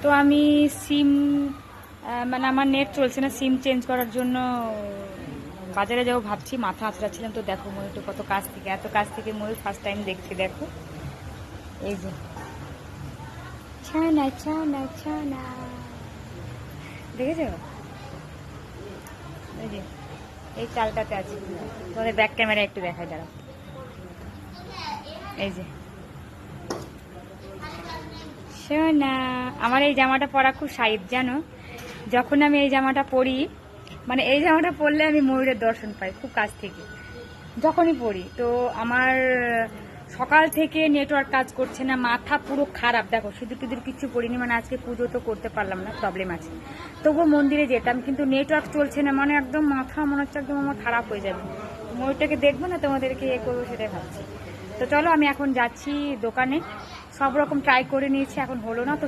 তো আমি সিম মানে আমার নেট চলছে না, সিম চেঞ্জ করার জন্য বাজারে যাবো ভাবছি, মাথা আঁচড়াচ্ছিলাম। তো দেখো ময়ূরটা কত কাছ থেকে, এত কাছ থেকে ময়ূর ফার্স্ট টাইম দেখছি। দেখো এই যে ছানা ছানা ছানা, দেখেছো? এই যে এই চালটাতে আছে, তোমাদের ব্যাক ক্যামেরা একটু দেখাই, দাঁড়াও। এই যে শোনা, আমার এই জামাটা পরা খুব সাইজ, জানো? যখন আমি এই জামাটা পরি, মানে এই জামাটা পরলে আমি ময়ূরের দর্শন পাই খুব কাছ থেকে, যখনই পরি। তো আমার সকাল থেকে নেটওয়ার্ক কাজ করছে না, মাথা পুরো খারাপ। দেখো সিঁদুর টিঁদুর কিচ্ছু পড়িনি, মানে আজকে পুজো তো করতে পারলাম না, প্রবলেম আছে। তবুও মন্দিরে যেতাম, কিন্তু নেটওয়ার্ক চলছে না, মানে একদম মাথা মনে হচ্ছে একদম আমার খারাপ হয়ে যাবে। ময়ূরটাকে দেখবো না, তোমাদেরকে করবো সেটাই ভাবছি। তো চলো আমি এখন যাচ্ছি দোকানে, সব রকম ট্রাই করে নিয়েছি, এখন হলো না তো